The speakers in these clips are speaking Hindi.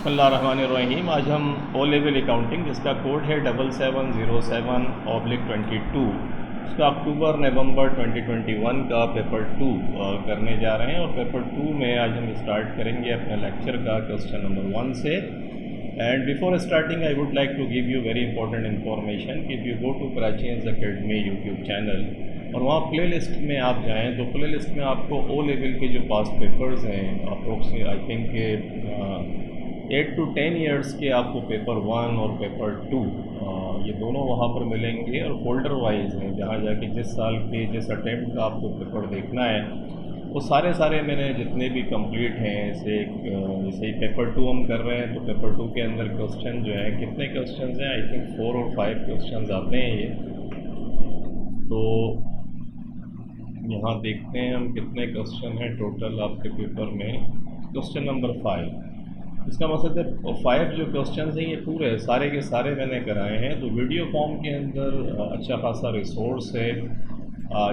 बिस्मिल्लाहिर्रहमानिर्रहीम। आज हम ओ लेवल अकाउंटिंग जिसका कोड है 7707/22 उसका अक्टूबर नवंबर 2021 का पेपर 2 करने जा रहे हैं। और पेपर 2 में आज हम स्टार्ट करेंगे अपने लेक्चर का क्वेश्चन नंबर 1 से। And before starting I would like to give you very important information कि if you go to Prachins academy YouTube channel और वहाँ प्लेलिस्ट में आप जाएँ तो प्लेलिस्ट में आपको ओ लेवल के जो पास्ट पेपर्स हैं approximate I think 8 to 10 years के आपको पेपर 1 और पेपर 2 ये दोनों वहाँ पर मिलेंगे और फोल्डर वाइज हैं, जहाँ जाके जिस साल के जिस अटेम्प्ट का आपको पेपर देखना है वो सारे मैंने जितने भी कंप्लीट हैं। जैसे पेपर 2 हम कर रहे हैं तो पेपर 2 के अंदर क्वेश्चन जो है कितने क्वेश्चन हैं, आई थिंक 4 और 5 क्वेश्चन आते हैं ये। तो यहाँ देखते हैं हम कितने क्वेश्चन हैं टोटल आपके पेपर में। क्वेश्चन नंबर 5, इसका मतलब है 5 जो क्वेश्चन हैं ये पूरे सारे के सारे मैंने कराए हैं। तो वीडियो फॉर्म के अंदर अच्छा खासा रिसोर्स है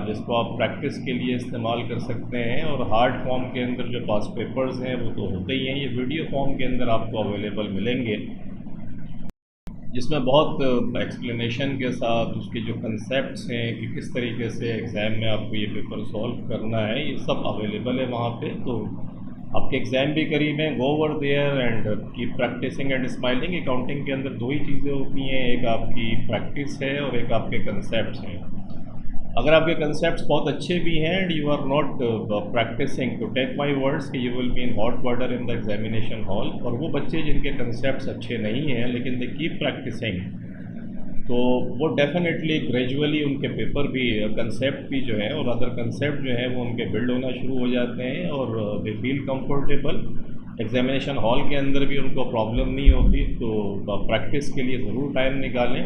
जिसको आप प्रैक्टिस के लिए इस्तेमाल कर सकते हैं। और हार्ड फॉर्म के अंदर जो पास पेपर्स हैं वो तो होते ही हैं, ये वीडियो फॉर्म के अंदर आपको अवेलेबल मिलेंगे जिसमें बहुत एक्सप्लेनेशन के साथ उसके जो कंसेप्ट्स हैं कि किस तरीके से एग्ज़ाम में आपको ये पेपर सॉल्व करना है ये सब अवेलेबल है वहाँ पे। तो आपके एग्ज़ाम भी करीब हैं, go over there and keep practising and smiling. Accounting के अंदर दो ही चीज़ें होती हैं, एक आपकी प्रैक्टिस है और एक आपके कंसेप्ट्स हैं। अगर आपके कंसेप्ट्स बहुत अच्छे भी हैं and you are not practising तो टेक माय वर्ड्स कि you will be in hot water in the examination hall. और वो बच्चे जिनके कंसेप्ट्स अच्छे नहीं हैं लेकिन दे कीप प्रैक्टिसिंग तो वो डेफिनेटली ग्रेजुअली उनके पेपर भी कंसेप्ट भी जो है और अदर कंसेप्ट जो है वो उनके बिल्ड होना शुरू हो जाते हैं और they feel comfortable. Examination hall के अंदर भी उनको प्रॉब्लम नहीं होती। तो प्रैक्टिस के लिए ज़रूर टाइम निकालें।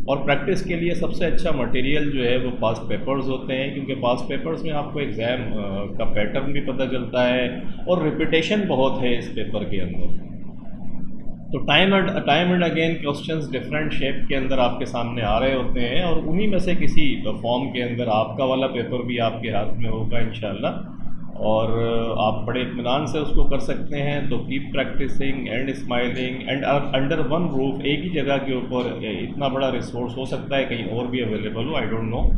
और प्रैक्टिस के लिए सबसे अच्छा मटेरियल जो है वो पास्ट पेपर्स होते हैं, क्योंकि पास्ट पेपर्स में आपको एग्ज़ाम का पैटर्न भी पता चलता है और रिपीटेशन बहुत है इस पेपर के अंदर। तो time and again questions different shape के अंदर आपके सामने आ रहे होते हैं और उन्हीं में से किसी फॉर्म के अंदर आपका वाला पेपर भी आपके हाथ में होगा इंशाल्लाह और आप बड़े इत्मीनान से उसको कर सकते हैं। तो keep practising and smiling and under one roof, एक ही जगह के ऊपर इतना बड़ा रिसोर्स हो सकता है कहीं और भी अवेलेबल हो, आई डोंट नो,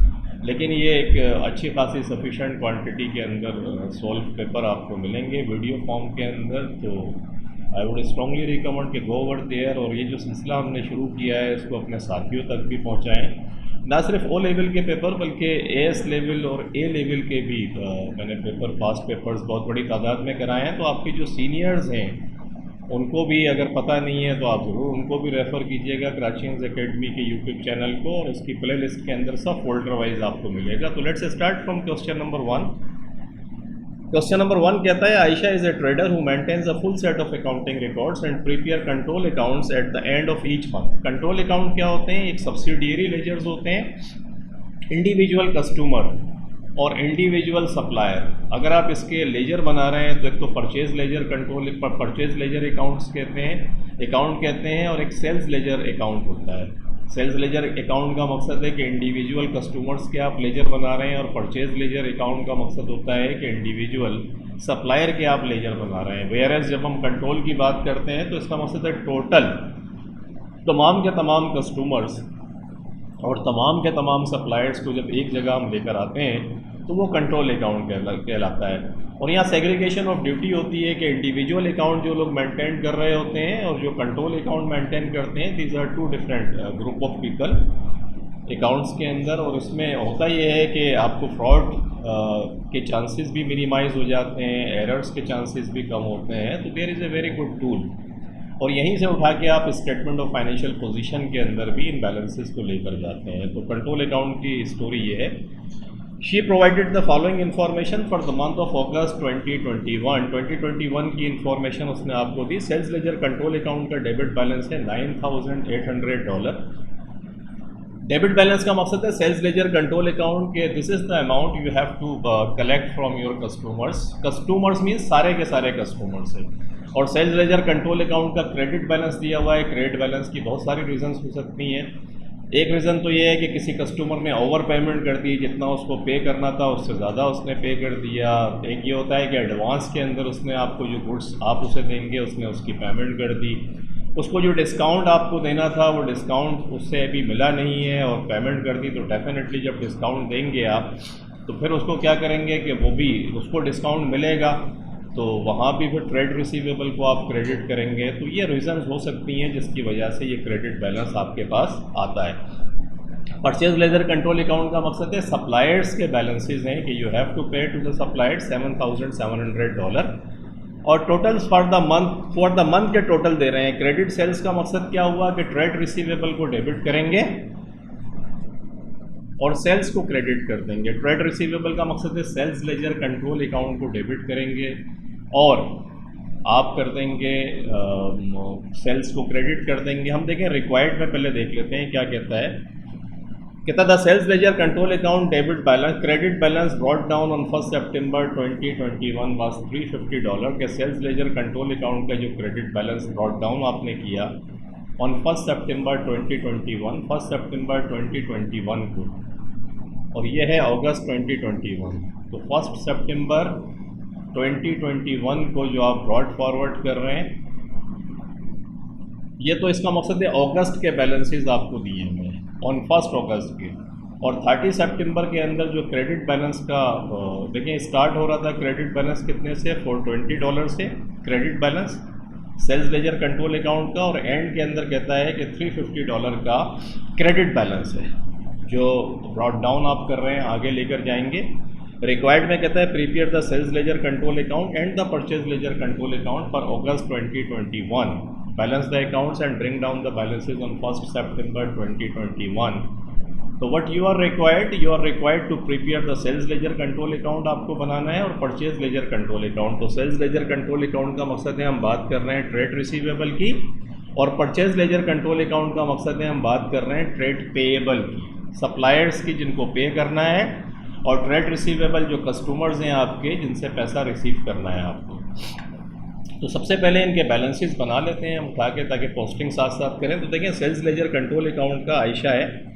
लेकिन ये एक अच्छी खासी सफिशेंट क्वांटिटी के अंदर सॉल्व पेपर आपको मिलेंगे वीडियो फॉर्म के अंदर। तो आई वुड स्ट्रांगली रिकमेंड कि गो ओवर देयर और ये जो सिलसिला हमने शुरू किया है इसको अपने साथियों तक भी पहुंचाएं। ना सिर्फ ओ लेवल के पेपर बल्कि एएस लेवल और ए लेवल के भी मैंने पेपर पास्ट पेपर्स बहुत बड़ी तादाद में कराए हैं। तो आपके जो सीनियर्स हैं उनको भी अगर पता नहीं है तो आप ज़रूर उनको भी रेफ़र कीजिएगा प्राचीन्स एकेडमी के यूट्यूब चैनल को और उसकी प्ले लिस्ट के अंदर सब फोल्डर वाइज आपको मिलेगा। तो let's start from question number 1। Question number 1 कहता है Ayesha is a trader who maintains a full set of accounting records and prepare control accounts at the end of each month. Control account क्या होते हैं? एक सब्सिडियरी लेजर्स होते हैं, इंडिविजुअल कस्टमर और इंडिविजुअल सप्लायर। अगर आप इसके लेजर बना रहे हैं तो एक तो purchase ledger control purchase ledger accounts कहते हैं और एक सेल्स लेजर अकाउंट होता है। सेल्स लेजर अकाउंट का मकसद है कि इंडिविजुअल कस्टमर्स के आप लेजर बना रहे हैं और परचेज लेजर अकाउंट का मकसद होता है कि इंडिविजुअल सप्लायर के आप लेजर बना रहे हैं। वेयरएज जब हम कंट्रोल की बात करते हैं तो इसका मकसद है टोटल तमाम के तमाम कस्टमर्स और तमाम के तमाम सप्लायर्स को जब एक जगह हम लेकर आते हैं तो वो कंट्रोल अकाउंट कहलाता है। और यहाँ सेग्रीगेशन ऑफ ड्यूटी होती है कि इंडिविजुअल अकाउंट जो लोग मेंटेन कर रहे होते हैं और जो कंट्रोल अकाउंट मेंटेन करते हैं, these are two different group of people accounts के अंदर। और इसमें होता ये है कि आपको फ्रॉड के चांसेस भी मिनिमाइज़ हो जाते हैं, एरर्स के चांसेस भी कम होते हैं। तो there is a very good tool और यहीं से उठा के आप स्टेटमेंट ऑफ फाइनेंशियल पोजीशन के अंदर भी इन बैलेंसेस को लेकर जाते हैं। तो कंट्रोल अकाउंट की स्टोरी ये है। She provided the following information for the month of August 2021 की इन्फॉर्मेशन उसने आपको दी। सेल्स लेजर कंट्रोल अकाउंट का डेबिट बैलेंस है $9,800। डेबिट बैलेंस का मकसद है सेल्स लेजर कंट्रोल अकाउंट के this is the amount you have to collect from your customers. Customers means सारे के सारे कस्टमर्स हैं। और सेल्स लेजर कंट्रोल अकाउंट का क्रेडिट बैलेंस दिया हुआ है। क्रेडिट बैलेंस की बहुत सारी रीजंस हो सकती हैं। एक रीज़न तो ये है कि किसी कस्टमर ने ओवर पेमेंट कर दी, जितना उसको पे करना था उससे ज़्यादा उसने पे कर दिया। एक ये होता है कि एडवांस के अंदर उसने आपको जो गुड्स आप उसे देंगे उसने उसकी पेमेंट कर दी, उसको जो डिस्काउंट आपको देना था वो डिस्काउंट उससे अभी मिला नहीं है और पेमेंट कर दी। तो डेफिनेटली जब डिस्काउंट देंगे आप तो फिर उसको क्या करेंगे कि वो भी उसको डिस्काउंट मिलेगा, तो वहाँ भी फिर ट्रेड रिसीवेबल को आप क्रेडिट करेंगे। तो ये रीज़न्स हो सकती हैं जिसकी वजह से ये क्रेडिट बैलेंस आपके पास आता है। परचेज लेजर कंट्रोल अकाउंट का मकसद है सप्लायर्स के बैलेंसेज हैं कि यू हैव टू पे टू द सप्लायर $7,700 और टोटल्स फॉर द मंथ के टोटल दे रहे हैं। क्रेडिट सेल्स का मकसद क्या हुआ कि ट्रेड रिसीवेबल को डेबिट करेंगे और सेल्स को क्रेडिट कर देंगे। ट्रेड रिसीवेबल का मकसद है सेल्स लेजर कंट्रोल अकाउंट को डेबिट करेंगे और आप कर देंगे सेल्स को क्रेडिट कर देंगे। हम देखें रिक्वायर्ड में पहले देख लेते हैं क्या कहता है। कहता the sales ledger control account debit balance credit balance brought down on 1 September 2021 was $350 के सेल्स लेजर कंट्रोल अकाउंट का जो क्रेडिट बैलेंस ब्रॉट डाउन आपने किया ऑन 1 सितंबर 2021 को, और ये है अगस्त 2021। तो 1 सितंबर 2021 को जो आप ब्रॉड फॉरवर्ड कर रहे हैं, ये तो इसका मकसद है अगस्त के बैलेंसेस आपको दिए हुए हैं ऑन 1 अगस्त के, और 30 सितंबर के अंदर जो क्रेडिट बैलेंस का देखिए स्टार्ट हो रहा था क्रेडिट बैलेंस कितने से, $420 से credit balance sales ledger control account का, और एंड के अंदर कहता है कि $350 का क्रेडिट बैलेंस है जो ब्रॉड डाउन आप कर रहे हैं, आगे लेकर जाएंगे। रिक्वायर्ड में कहता है prepare the sales ledger control account and the purchase ledger control account for August 2021, balance the accounts and bring down the balances on 1 September 2021। तो what you are required to prepare the sales ledger control account आपको बनाना है और परचेज लेजर कंट्रोल अकाउंट। तो सेल्स लेजर कंट्रोल अकाउंट का मकसद है हम बात कर रहे हैं ट्रेड रिसीवेबल की, और परचेज लेजर कंट्रोल अकाउंट का मकसद है हम बात कर रहे हैं ट्रेड पेएबल की, सप्लायर्स की जिनको पे करना है, और ट्रेड रिसीवेबल जो कस्टमर्स हैं आपके जिनसे पैसा रिसीव करना है आपको। तो सबसे पहले इनके बैलेंसेस बना लेते हैं हम उठा के, ताकि पोस्टिंग साथ साथ करें। तो देखें सेल्स लेजर कंट्रोल अकाउंट का आयशा है,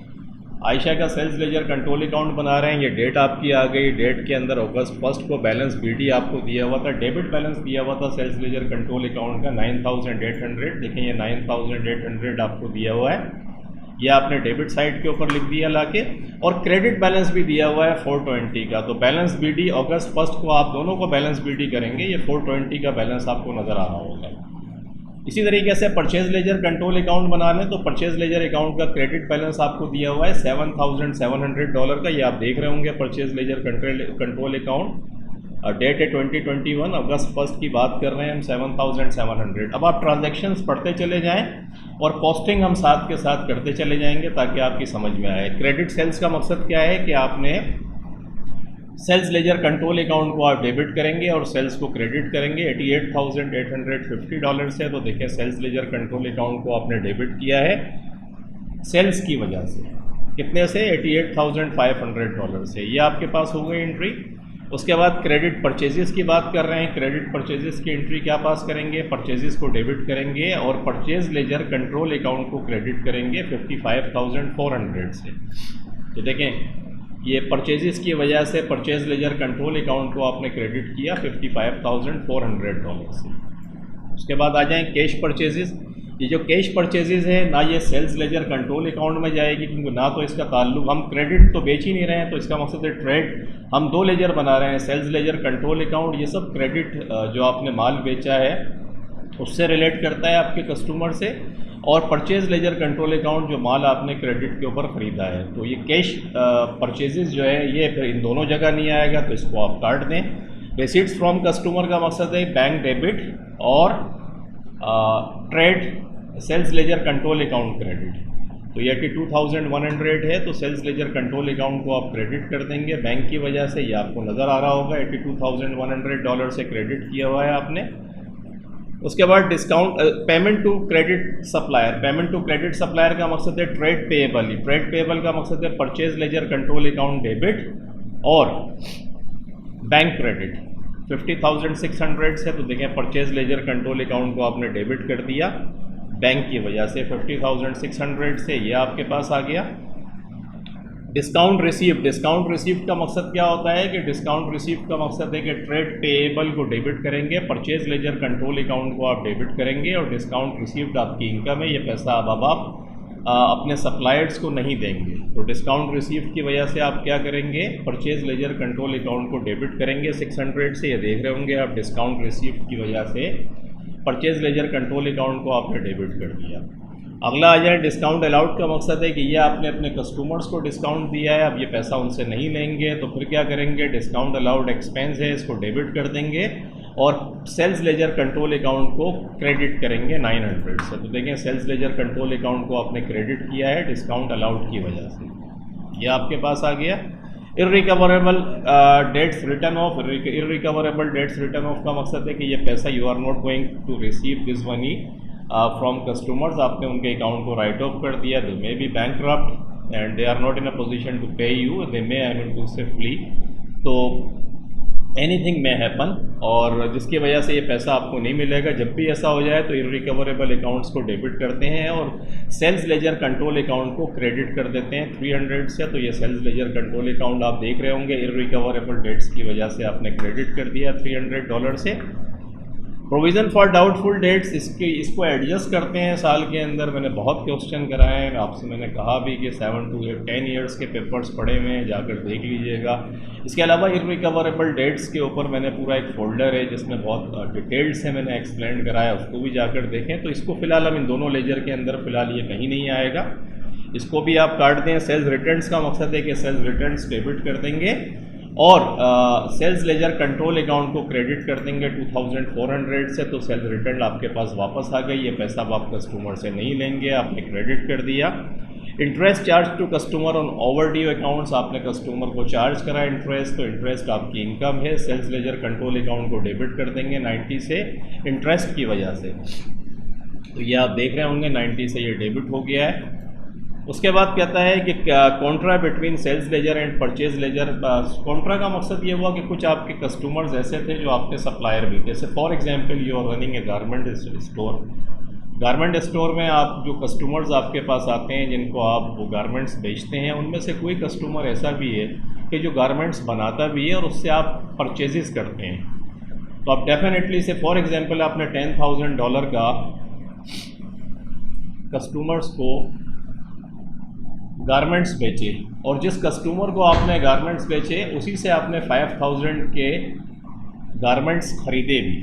आयशा का सेल्स लेजर कंट्रोल अकाउंट बना रहे हैं। ये डेट आपकी आ गई, डेट के अंदर अगस्त 1 को बैलेंस बीडी आपको दिया हुआ था, डेबिट बैलेंस दिया हुआ था सेल्स लेजर कंट्रोल अकाउंट का 9,800। देखें ये 9,800 आपको दिया हुआ है, यह आपने डेबिट साइड के ऊपर लिख दिया लाके, और क्रेडिट बैलेंस भी दिया हुआ है 420 का। तो बैलेंस बीडी अगस्त 1 को आप दोनों को बैलेंस बीडी करेंगे, ये 420 का बैलेंस आपको नज़र आ रहा होगा। इसी तरीके से परचेज लेजर कंट्रोल अकाउंट बना लें तो परचेज लेजर अकाउंट का क्रेडिट बैलेंस आपको दिया हुआ है $7,700 का, ये आप देख रहे होंगे purchase ledger control account, date है 2021, अगस्त 1 की बात कर रहे हैं हम, 7,700। अब आप ट्रांजैक्शंस पढ़ते चले जाएं और पोस्टिंग हम साथ के साथ करते चले जाएंगे ताकि आपकी समझ में आए। क्रेडिट सेल्स का मकसद क्या है कि आपने सेल्स लेजर कंट्रोल अकाउंट को आप डेबिट करेंगे और सेल्स को क्रेडिट करेंगे $88,850 से। तो देखिए सेल्स लेजर कंट्रोल अकाउंट को आपने डेबिट किया है सेल्स की वजह से, कितने से, $88,500 से, ये आपके पास हो गई एंट्री। उसके बाद क्रेडिट परचेजेस की बात कर रहे हैं, क्रेडिट परचेजेस की एंट्री क्या पास करेंगे, परचेजेस को डेबिट करेंगे और परचेज लेजर कंट्रोल अकाउंट को क्रेडिट करेंगे 55,400 से। तो देखें ये परचेजेस की वजह से परचेज लेजर कंट्रोल अकाउंट को आपने क्रेडिट किया $55,400 से। उसके बाद आ जाएँ कैश परचेजेस। ये जो कैश परचेजेस है ना ये सेल्स लेजर कंट्रोल अकाउंट में जाएगी, क्योंकि ना तो इसका ताल्लुक, हम क्रेडिट तो बेच ही नहीं रहे हैं, तो इसका मकसद है ट्रेड, हम दो लेजर बना रहे हैं, सेल्स लेजर कंट्रोल अकाउंट, ये सब क्रेडिट जो आपने माल बेचा है उससे रिलेट करता है आपके कस्टमर से, और परचेज लेजर कंट्रोल अकाउंट जो माल आपने क्रेडिट के ऊपर ख़रीदा है। तो ये कैश परचेजेस जो है ये फिर इन दोनों जगह नहीं आएगा, तो इसको आप काट दें। रिसीट्स फ्रॉम कस्टमर का मकसद है बैंक डेबिट और trade sales ledger control account credit. तो ये 82,100 है, तो सेल्स लेजर कंट्रोल अकाउंट को आप क्रेडिट कर देंगे बैंक की वजह से, ये आपको नज़र आ रहा होगा $82,100 से क्रेडिट किया हुआ है आपने। उसके बाद discount payment to credit supplier, payment to credit supplier का मकसद है ट्रेड पेएबल, ट्रेड पेएबल का मकसद है purchase ledger control account debit और बैंक क्रेडिट 50,600 से। तो देखें परचेज लेजर कंट्रोल अकाउंट को आपने डेबिट कर दिया, बैंक की वजह से 50,600 से ये आपके पास आ गया। डिस्काउंट रिसीव्ड का मकसद क्या होता है कि डिस्काउंट रिसीव्ड का मकसद है कि ट्रेड पेएबल को डेबिट करेंगे, परचेज लेजर कंट्रोल अकाउंट को आप डेबिट करेंगे और डिस्काउंट रिसीव्ड आपकी इनकम है, ये पैसा अब आप अपने सप्लायर्स को नहीं देंगे। तो डिस्काउंट रिसीव्ड की वजह से आप क्या करेंगे, परचेज लेजर कंट्रोल अकाउंट को डेबिट करेंगे 600 से, ये देख रहे होंगे आप डिस्काउंट रिसीव्ड की वजह से परचेज लेजर कंट्रोल अकाउंट को आपने डेबिट कर दिया। अगला आ जाए डिस्काउंट अलाउड का मकसद है कि ये आपने अपने कस्टमर्स को डिस्काउंट दिया है, अब ये पैसा उनसे नहीं लेंगे, तो फिर क्या करेंगे, डिस्काउंट अलाउड एक्सपेंस है इसको डेबिट कर देंगे और सेल्स लेजर कंट्रोल अकाउंट को क्रेडिट करेंगे 900 से। तो देखें सेल्स लेजर कंट्रोल अकाउंट को आपने क्रेडिट किया है डिस्काउंट अलाउड की वजह से, ये आपके पास आ गया। Irrecoverable debts written off, irrecoverable debts written off का मकसद है कि ये पैसा you are not going to receive this money from customers, आपने उनके अकाउंट को राइट ऑफ कर दिया। They may be bankrupt and they are not in a position to pay you, they may I mean to say flee, तो एनीथिंग मे हैपन, और जिसकी वजह से ये पैसा आपको नहीं मिलेगा। जब भी ऐसा हो जाए तो इर्रिकवरेबल अकाउंट्स को डेबिट करते हैं और सेल्स लेजर कंट्रोल अकाउंट को क्रेडिट कर देते हैं 300 से। तो ये सेल्स लेजर कंट्रोल अकाउंट आप देख रहे होंगे इर्रिकवरेबल डेट्स की वजह से आपने क्रेडिट कर दिया $300 से। प्रोविज़न फॉर डाउटफुल डेट्स, इसको एडजस्ट करते हैं साल के अंदर। मैंने बहुत क्वेश्चन कराए हैं आपसे, मैंने कहा भी कि 7 to 10 ईयर्स के पेपर्स पढ़े हुए हैं, जाकर देख लीजिएगा। इसके अलावा इर्रिकवरेबल डेट्स के ऊपर मैंने पूरा एक फ़ोल्डर है जिसमें बहुत डिटेल्ड से मैंने एक्सप्लेन कराया, उसको भी जाकर देखें। तो इसको फ़िलहाल हम इन दोनों लेजर के अंदर फ़िलहाल ये कहीं नहीं आएगा, इसको भी आप काट दें। सेल्स रिटर्न्स का मकसद है कि सेल्स रिटर्न्स डेबिट कर देंगे और सेल्स लेजर कंट्रोल अकाउंट को क्रेडिट कर देंगे 2400 से। तो सेल्स रिटर्न आपके पास वापस आ गई, ये पैसा आप कस्टमर से नहीं लेंगे, आपने क्रेडिट कर दिया। Interest charge to customer on overdue accounts, आपने कस्टमर को चार्ज करा इंटरेस्ट, तो इंटरेस्ट आपकी इनकम है, सेल्स लेजर कंट्रोल अकाउंट को डेबिट कर देंगे 90 से इंटरेस्ट की वजह से। तो ये आप देख रहे होंगे 90 से ये डेबिट हो गया है। उसके बाद कहता है कि contra between sales ledger and purchase ledger. Contra का मकसद ये हुआ कि कुछ आपके कस्टमर्स ऐसे थे जो आपके सप्लायर भी थे। जैसे for example you are running a garment store, garment store में आप जो कस्टमर्स आपके पास आते हैं जिनको आप वो गारमेंट्स बेचते हैं, उनमें से कोई कस्टमर ऐसा भी है कि जो गारमेंट्स बनाता भी है और उससे आप परचेजेस करते हैं। तो आप डेफिनेटली से फॉर एग्जांपल आपने $10,000 का कस्टमर्स को गारमेंट्स बेचे और जिस कस्टमर को आपने गारमेंट्स बेचे उसी से आपने 5,000 के गारमेंट्स खरीदे भी।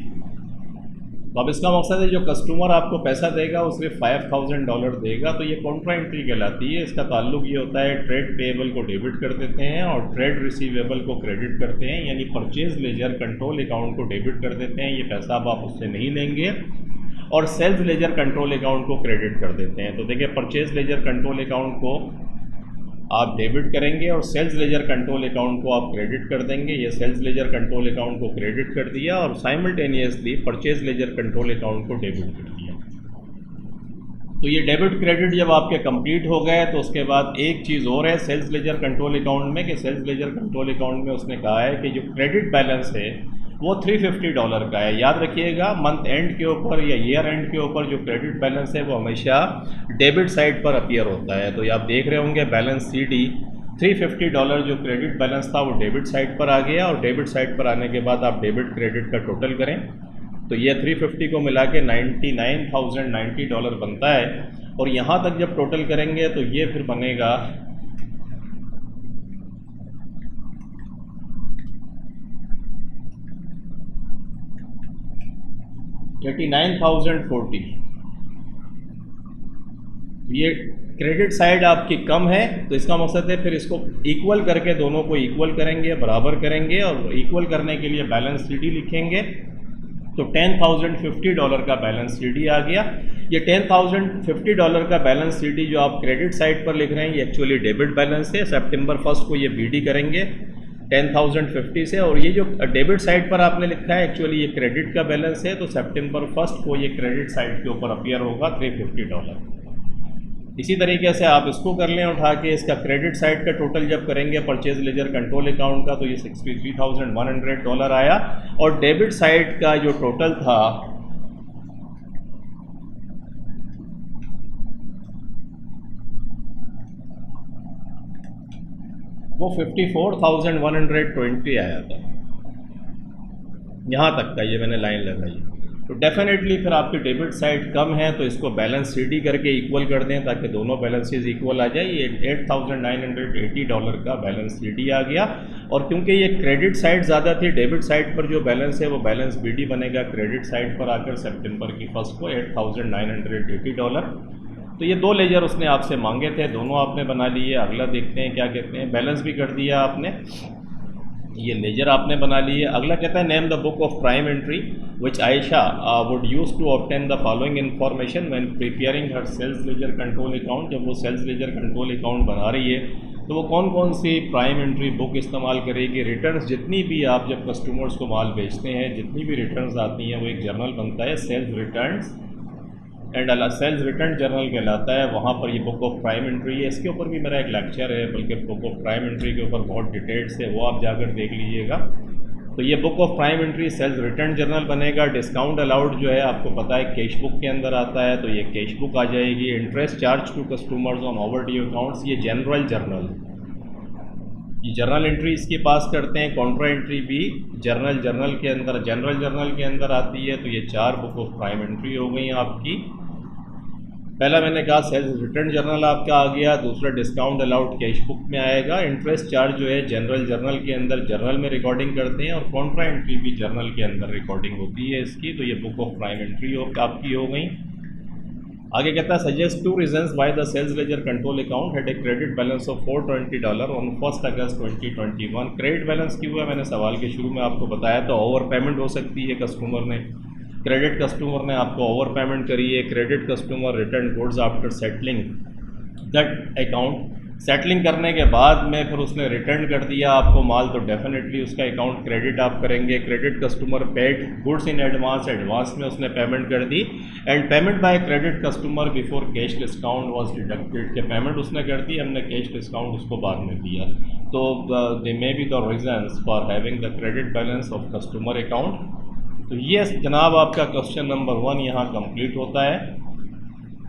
तो अब इसका मकसद है जो कस्टमर आपको पैसा देगा वो सिर्फ $5,000 देगा, तो ये कॉन्ट्रा एंट्री कहलाती है। इसका ताल्लुक ये होता है ट्रेड पेएबल को डेबिट कर देते हैं और ट्रेड रिसीवेबल को क्रेडिट करते हैं, यानी परचेज लेजर कंट्रोल अकाउंट को डेबिट कर देते हैं, ये पैसा अब आप उससे नहीं लेंगे, और सेल्स लेजर कंट्रोल अकाउंट को क्रेडिट कर देते हैं। तो देखिए परचेज लेजर कंट्रोल अकाउंट को आप डेबिट करेंगे और सेल्स लेजर कंट्रोल अकाउंट को आप क्रेडिट कर देंगे। ये सेल्स लेजर कंट्रोल अकाउंट को क्रेडिट कर दिया और simultaneously purchase ledger control account को डेबिट कर दिया। तो ये डेबिट क्रेडिट जब आपके कंप्लीट हो गए तो उसके बाद एक चीज़ और है सेल्स लेजर कंट्रोल अकाउंट में, कि सेल्स लेजर कंट्रोल अकाउंट में उसने कहा है कि जो क्रेडिट बैलेंस है वो $350 का है। याद रखिएगा मंथ एंड के ऊपर या ईयर एंड के ऊपर जो क्रेडिट बैलेंस है वो हमेशा डेबिट साइड पर अपीयर होता है। तो ये आप देख रहे होंगे बैलेंस CD $350 जो क्रेडिट बैलेंस था वो डेबिट साइड पर आ गया, और डेबिट साइड पर आने के बाद आप डेबिट क्रेडिट का टोटल करें तो ये 350 को मिला के $99,090 बनता है। और यहाँ तक जब टोटल करेंगे तो ये फिर बनेगा $39,040। ये क्रेडिट साइड आपकी कम है, तो इसका मकसद है फिर इसको इक्वल करके दोनों को इक्वल करेंगे, बराबर करेंगे, और इक्वल करने के लिए बैलेंस CD लिखेंगे। तो $10,050 का बैलेंस CD आ गया। ये $10,050 का बैलेंस CD जो आप क्रेडिट साइड पर लिख रहे हैं ये एक्चुअली डेबिट बैलेंस है। सितंबर 1 को ये BD करेंगे 10,050 से, और ये जो डेबिट साइड पर आपने लिखा है एक्चुअली ये क्रेडिट का बैलेंस है। तो सितंबर 1 को ये क्रेडिट साइड के ऊपर अपीयर होगा $350। इसी तरीके से आप इसको कर लें उठा के, इसका क्रेडिट साइड का टोटल जब करेंगे परचेज लेजर कंट्रोल अकाउंट का तो ये $63,100 आया, और डेबिट साइड का जो टोटल था वो 54,120 आया था, यहाँ तक का ये मैंने लाइन लगाई। तो डेफिनेटली फिर आपकी डेबिट साइड कम है तो इसको बैलेंस CD करके इक्वल कर दें ताकि दोनों बैलेंसेस इक्वल आ जाए। ये $8,980 का बैलेंस CD आ गया, और क्योंकि ये क्रेडिट साइड ज़्यादा थी, डेबिट साइड पर जो बैलेंस है वो बैलेंस BD बनेगा क्रेडिट साइड पर आकर सितंबर की फर्स्ट को $8,980। तो ये दो लेजर उसने आपसे मांगे थे, दोनों आपने बना लिए। अगला देखते हैं क्या कहते हैं, बैलेंस भी कर दिया आपने, ये लेजर आपने बना ली है। अगला कहता है name the book of prime entry which Ayesha would use to obtain the following information when preparing her sales ledger control account. जब वो सेल्स लेजर कंट्रोल अकाउंट बना रही है तो वो कौन कौन सी प्राइम एंट्री बुक इस्तेमाल करेगी। रिटर्न्स जितनी भी आप जब कस्टमर्स को माल बेचते हैं, जितनी भी रिटर्न्स आती हैं वो एक जर्नल बनता है, sales returns and sales return journal कहलाता है। वहाँ पर ये बुक ऑफ प्राइम एंट्री है, इसके ऊपर भी मेरा एक लेक्चर है, बल्कि बुक ऑफ प्राइम एंट्री के ऊपर बहुत डिटेल्स है, वो आप जाकर देख लीजिएगा। तो ये book of prime entry sales return journal बनेगा। डिस्काउंट अलाउड जो है आपको पता है कैश बुक के अंदर आता है, तो ये कैश बुक आ जाएगी। Interest charge to customers on overdue accounts, ये जनरल जर्नल, ये जर्नल एंट्री इसके पास करते हैं। कॉन्ट्रा एंट्री भी जनरल जर्नल के अंदर आती है। तो ये 4 बुक ऑफ प्राइम एंट्री हो गई आपकी। पहला मैंने कहा सेल्स रिटर्न जर्नल आपका आ गया, दूसरा डिस्काउंट अलाउड कैश बुक में आएगा। इंटरेस्ट चार्ज जो है जनरल जर्नल के अंदर जर्नल में रिकॉर्डिंग करते हैं, और कॉन्ट्रा एंट्री भी जर्नल के अंदर रिकॉर्डिंग होती है इसकी। तो ये बुक ऑफ प्राइम एंट्री आपकी हो गई। आगे कहता है suggest 2 reasons why the sales ledger control account had a credit balance of $420 on 1 August 2021। Credit balance क्यों है, मैंने सवाल के शुरू में आपको बताया। तो ओवर पेमेंट हो सकती है कस्टमर ने, क्रेडिट कस्टमर ने आपको ओवर पेमेंट करी है। Credit customer return goods after settling that account, settling करने के बाद में फिर उसने रिटर्न कर दिया आपको माल, तो डेफिनेटली उसका अकाउंट क्रेडिट आप करेंगे। Credit customer paid goods in advance, advance में उसने पेमेंट कर दी। And payment by credit customer before cash discount was deducted, के पेमेंट उसने कर दी, हमने कैश डिस्काउंट उसको बाद में दिया। तो they may be the reasons for having the credit balance of customer account. तो ये जनाब आपका क्वेश्चन नंबर 1 यहाँ कंप्लीट होता है,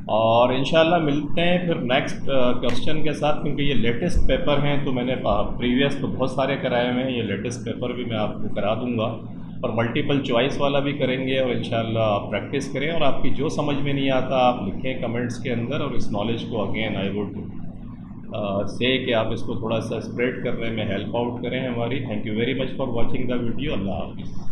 और इंशाल्लाह मिलते हैं फिर नेक्स्ट क्वेश्चन के साथ, क्योंकि ये लेटेस्ट पेपर हैं। तो मैंने प्रीवियस तो बहुत सारे कराए हुए हैं, ये लेटेस्ट पेपर भी मैं आपको करा दूंगा, और मल्टीपल चॉइस वाला भी करेंगे। और इंशाल्लाह आप प्रैक्टिस करें, और आपकी जो समझ में नहीं आता आप लिखें कमेंट्स के अंदर, और इस नॉलेज को अगेन आई वुड से कि आप इसको थोड़ा सा स्प्रेड करने में हेल्प आउट करें हमारी। Thank you very much for watching the video. अल्लाह हाफिज़।